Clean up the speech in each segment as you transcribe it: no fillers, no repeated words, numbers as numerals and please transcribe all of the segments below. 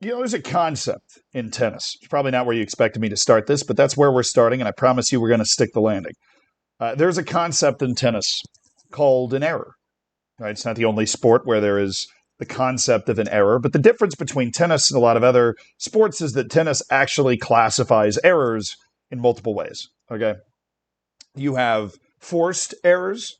There's a concept in tennis. It's probably not where you expected me to start this, but that's where we're starting, and I promise you we're going to stick the landing. There's a concept in tennis called an error. Right? It's not the only sport where there is the concept of an error, but the difference between tennis and a lot of other sports is that tennis actually classifies errors in multiple ways. Okay. You have forced errors,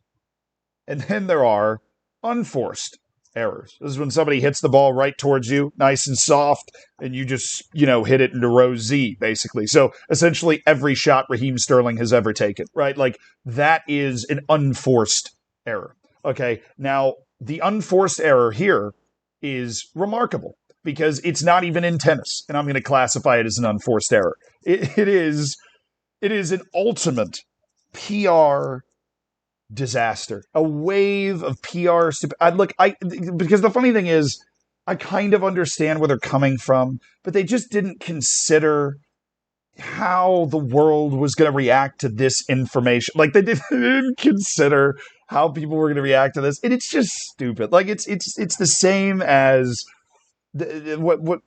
and then there are unforced errors. This is when somebody hits the ball right towards you, nice and soft, and you just, hit it into row Z, basically. So essentially every shot Raheem Sterling has ever taken, right? Like that is an unforced error. Okay. Now, the unforced error here is remarkable because it's not even in tennis, and I'm going to classify it as an unforced error. It is an ultimate PR disaster, a wave of PR. Because the funny thing is, I kind of understand where they're coming from, but they just didn't consider how the world was going to react to this information. Like they didn't consider how people were going to react to this, and it's just stupid. Like it's the same as what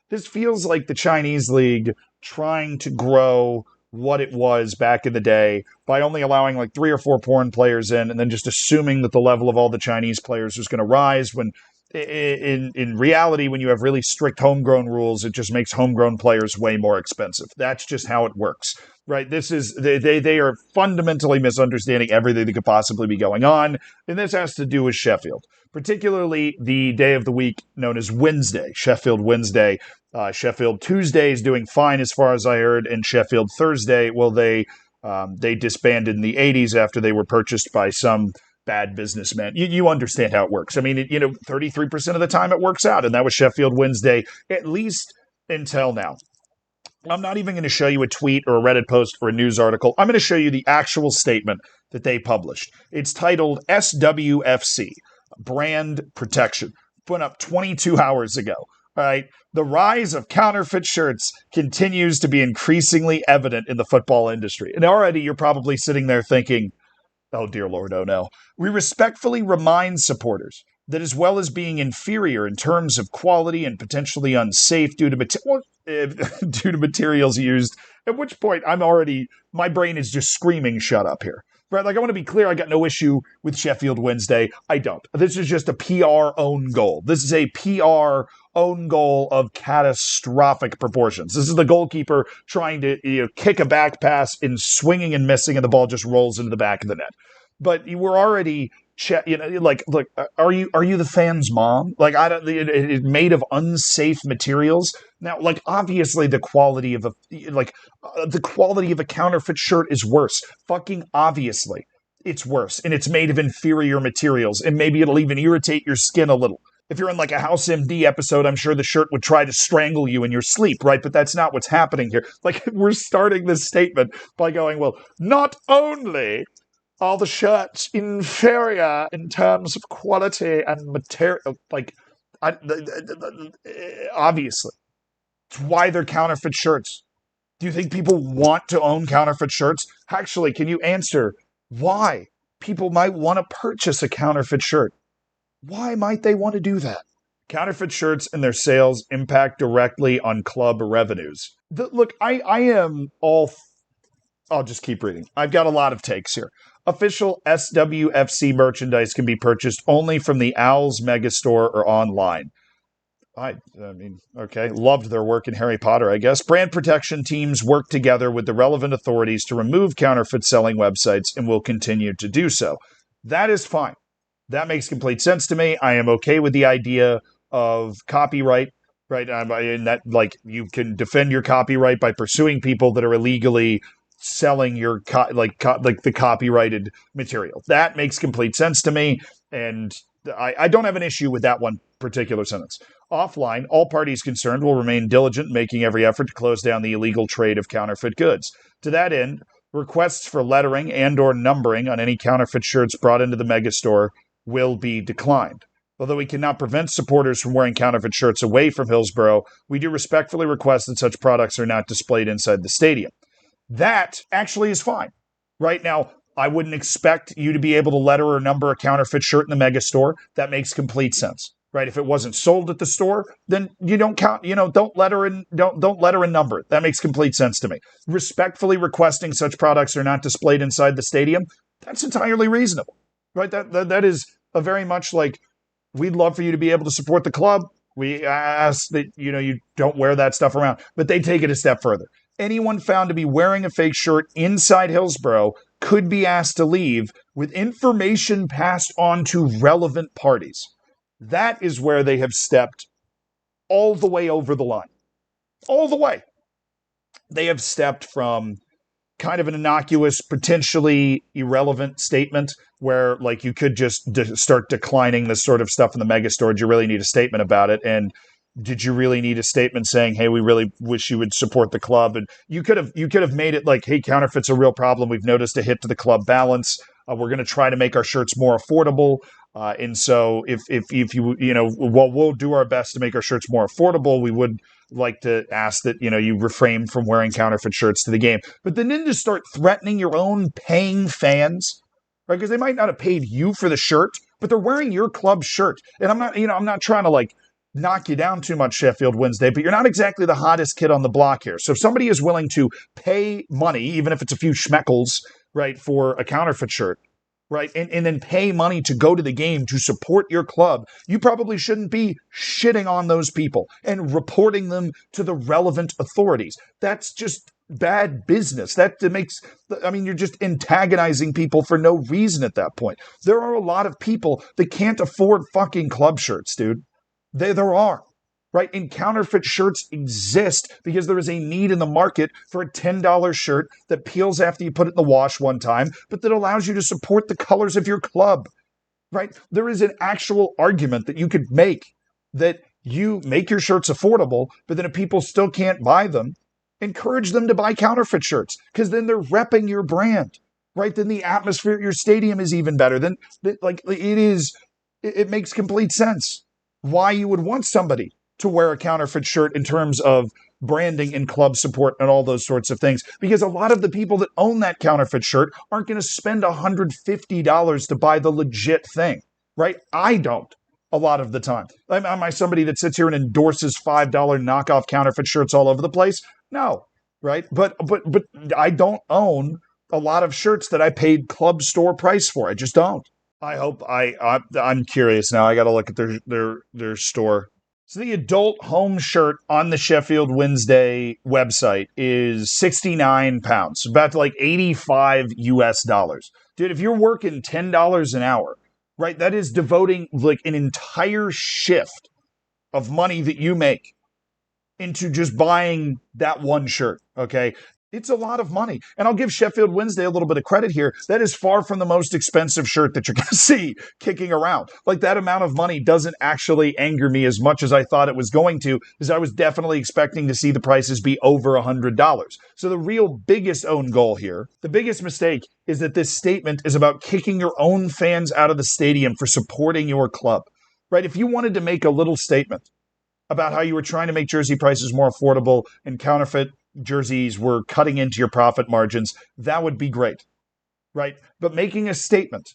this feels like the Chinese league trying to grow what it was back in the day by only allowing like 3 or 4 porn players in, and then just assuming that the level of all the Chinese players was going to rise. When in reality, when you have really strict homegrown rules, it just makes homegrown players way more expensive. That's just how it works, right? This is they are fundamentally misunderstanding everything that could possibly be going on, and this has to do with Sheffield, particularly the day of the week known as Wednesday, Sheffield Wednesday. Sheffield Tuesday is doing fine as far as I heard, and Sheffield Thursday, well, they disbanded in the 80s after they were purchased by some bad businessman. You understand how it works. I mean, 33% of the time it works out, and that was Sheffield Wednesday, at least until now. I'm not even going to show you a tweet or a Reddit post or a news article. I'm going to show you the actual statement that they published. It's titled SWFC, Brand Protection, put up 22 hours ago. All right. The rise of counterfeit shirts continues to be increasingly evident in the football industry. And already you're probably sitting there thinking, oh, dear Lord, oh no. We respectfully remind supporters that as well as being inferior in terms of quality and potentially unsafe due to materials used, at which point my brain is just screaming, shut up here. Right? Like, I want to be clear, I got no issue with Sheffield Wednesday. I don't. This is just a PR own goal. This is a PR own goal of catastrophic proportions. This is the goalkeeper trying to kick a back pass and swinging and missing, and the ball just rolls into the back of the net. But you were already, look, are you the fan's mom? Like, it's made of unsafe materials. Now, like, obviously the quality of a counterfeit shirt is worse. Fucking obviously, it's worse, and it's made of inferior materials, and maybe it'll even irritate your skin a little. If you're in like a House MD episode, I'm sure the shirt would try to strangle you in your sleep, right? But that's not what's happening here. Like, we're starting this statement by going, well, not only are the shirts inferior in terms of quality and material, obviously, it's why they're counterfeit shirts. Do you think people want to own counterfeit shirts? Actually, can you answer why people might want to purchase a counterfeit shirt? Why might they want to do that? Counterfeit shirts and their sales impact directly on club revenues. I'll just keep reading. I've got a lot of takes here. Official SWFC merchandise can be purchased only from the Owls Megastore or online. I mean, okay, loved their work in Harry Potter, I guess. Brand protection teams work together with the relevant authorities to remove counterfeit selling websites and will continue to do so. That is fine. That makes complete sense to me. I am okay with the idea of copyright, right? And that, like, you can defend your copyright by pursuing people that are illegally selling your the copyrighted material. That makes complete sense to me, and I don't have an issue with that one particular sentence. Offline, all parties concerned will remain diligent in making every effort to close down the illegal trade of counterfeit goods. To that end, requests for lettering and or numbering on any counterfeit shirts brought into the megastore will be declined. Although we cannot prevent supporters from wearing counterfeit shirts away from Hillsborough, we do respectfully request that such products are not displayed inside the stadium. That actually is fine. Right now, I wouldn't expect you to be able to letter or number a counterfeit shirt in the megastore. That makes complete sense. right? If it wasn't sold at the store, then you don't count, don't let her in, don't let her in number it. That makes complete sense to me. Respectfully requesting such products are not displayed inside the stadium, that's entirely reasonable, right? That is a very much like, we'd love for you to be able to support the club. We ask that, you don't wear that stuff around, but they take it a step further. Anyone found to be wearing a fake shirt inside Hillsborough could be asked to leave with information passed on to relevant parties. That is where they have stepped all the way over the line. All the way. They have stepped from kind of an innocuous, potentially irrelevant statement where, like, you could just start declining this sort of stuff in the mega store. Do you really need a statement about it? And did you really need a statement saying, hey, we really wish you would support the club? And you could have made it like, hey, counterfeit's a real problem. We've noticed a hit to the club balance. We're going to try to make our shirts more affordable. And so if you, while we'll do our best to make our shirts more affordable, we would like to ask that, you refrain from wearing counterfeit shirts to the game. But then to start threatening your own paying fans, right? Because they might not have paid you for the shirt, but they're wearing your club shirt. And I'm not trying to like knock you down too much, Sheffield Wednesday, but you're not exactly the hottest kid on the block here. So if somebody is willing to pay money, even if it's a few schmeckles, right, for a counterfeit shirt, right, and then pay money to go to the game to support your club, you probably shouldn't be shitting on those people and reporting them to the relevant authorities. That's just bad business. You're just antagonizing people for no reason at that point. There are a lot of people that can't afford fucking club shirts, dude. There are. Right? And counterfeit shirts exist because there is a need in the market for a $10 shirt that peels after you put it in the wash one time, but that allows you to support the colors of your club. Right? There is an actual argument that you could make that you make your shirts affordable, but then if people still can't buy them, encourage them to buy counterfeit shirts because then they're repping your brand. Right? Then the atmosphere at your stadium is even better. It makes complete sense why you would want somebody to wear a counterfeit shirt in terms of branding and club support and all those sorts of things. Because a lot of the people that own that counterfeit shirt aren't going to spend $150 to buy the legit thing, right? I don't a lot of the time. Am I somebody that sits here and endorses $5 knockoff counterfeit shirts all over the place? No, right? But I don't own a lot of shirts that I paid club store price for. I just don't. I hope I'm curious now. I got to look at their store. So the adult home shirt on the Sheffield Wednesday website is 69 pounds, about like 85 US dollars. Dude, if you're working $10 an hour, right, that is devoting like an entire shift of money that you make into just buying that one shirt, okay? It's a lot of money. And I'll give Sheffield Wednesday a little bit of credit here. That is far from the most expensive shirt that you're going to see kicking around. Like, that amount of money doesn't actually anger me as much as I thought it was going to, because I was definitely expecting to see the prices be over $100. So the real biggest own goal here, the biggest mistake, is that this statement is about kicking your own fans out of the stadium for supporting your club, right? If you wanted to make a little statement about how you were trying to make jersey prices more affordable and counterfeit jerseys were cutting into your profit margins, that would be great, right? But making a statement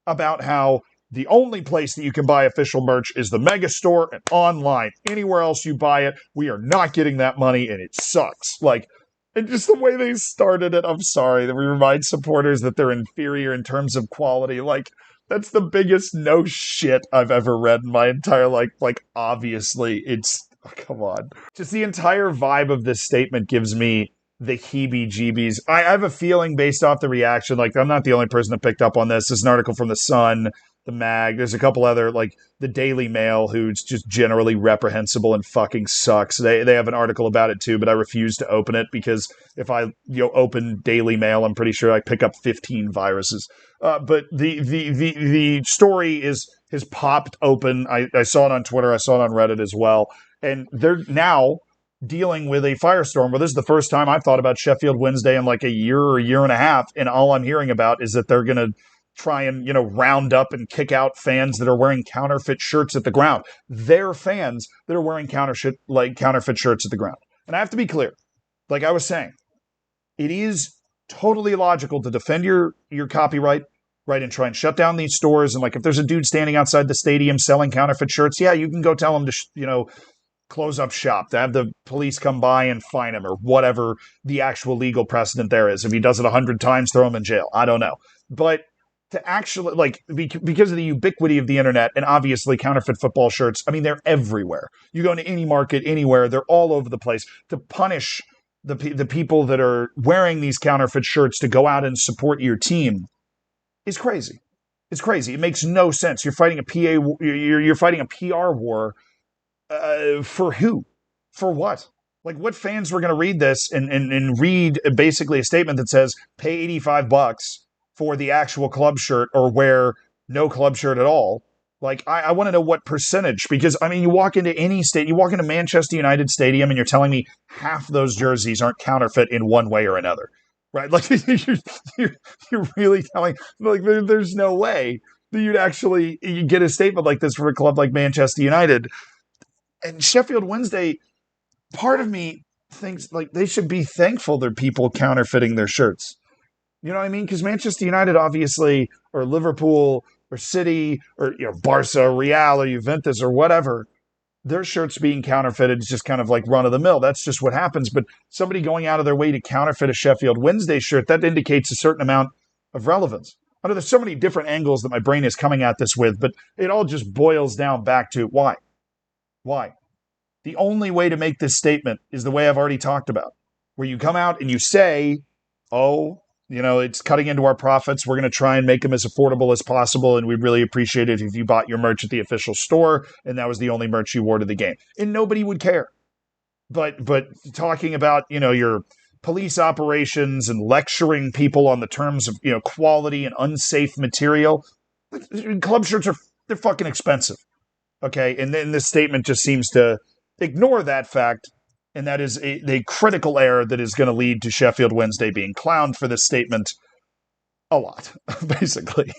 about how the only place that you can buy official merch is the mega store and online. Anywhere else you buy it, we are not getting that money and it sucks. Like, and just the way they started it, I'm sorry, that we remind supporters that they're inferior in terms of quality. Like, that's the biggest no shit I've ever read in my entire life. Like, obviously, it's, oh, come on. Just the entire vibe of this statement gives me the heebie-jeebies. I have a feeling based off the reaction, like, I'm not the only person that picked up on this. There's an article from The Sun, The Mag. There's a couple other, like, the Daily Mail, who's just generally reprehensible and fucking sucks. They have an article about it too, but I refuse to open it because if I open Daily Mail, I'm pretty sure I pick up 15 viruses. But the story has popped open. I saw it on Twitter. I saw it on Reddit as well. And they're now dealing with a firestorm. Well, this is the first time I've thought about Sheffield Wednesday in like a year or a year and a half. And all I'm hearing about is that they're going to try and, round up and kick out fans that are wearing counterfeit shirts at the ground. They're fans that are wearing counterfeit shirts at the ground. And I have to be clear. Like I was saying, it is totally logical to defend your copyright right, and try and shut down these stores. And like, if there's a dude standing outside the stadium selling counterfeit shirts, yeah, you can go tell him to, close up shop, to have the police come by and fine him or whatever the actual legal precedent there is. If he does it 100 times, throw him in jail. I don't know. But to actually, like, because of the ubiquity of the internet and obviously counterfeit football shirts, I mean, they're everywhere. You go into any market, anywhere, they're all over the place. To punish the people that are wearing these counterfeit shirts to go out and support your team is crazy. It's crazy. It makes no sense. You're fighting a you're fighting a PR war for who? For what? Like, what fans were going to read this and read basically a statement that says pay $85 for the actual club shirt or wear no club shirt at all? Like, I want to know what percentage, because I mean, you walk into any state, you walk into Manchester United Stadium, and you're telling me half those jerseys aren't counterfeit in one way or another, right? Like, you're really telling, like, there's no way that you get a statement like this from a club like Manchester United. And Sheffield Wednesday, part of me thinks like they should be thankful there are people counterfeiting their shirts. You know what I mean? Because Manchester United, obviously, or Liverpool, or City, or Barca, Real, or Juventus, or whatever, their shirts being counterfeited is just kind of like run of the mill. That's just what happens. But somebody going out of their way to counterfeit a Sheffield Wednesday shirt, that indicates a certain amount of relevance. I know there's so many different angles that my brain is coming at this with, but it all just boils down back to why? Why? The only way to make this statement is the way I've already talked about, where you come out and you say, oh, it's cutting into our profits. We're going to try and make them as affordable as possible. And we'd really appreciate it if you bought your merch at the official store and that was the only merch you wore to the game. And nobody would care. But talking about, your police operations and lecturing people on the terms of, quality and unsafe material, club shirts they're fucking expensive. Okay. And then this statement just seems to ignore that fact, and that is a critical error that is going to lead to Sheffield Wednesday being clowned for this statement a lot, basically.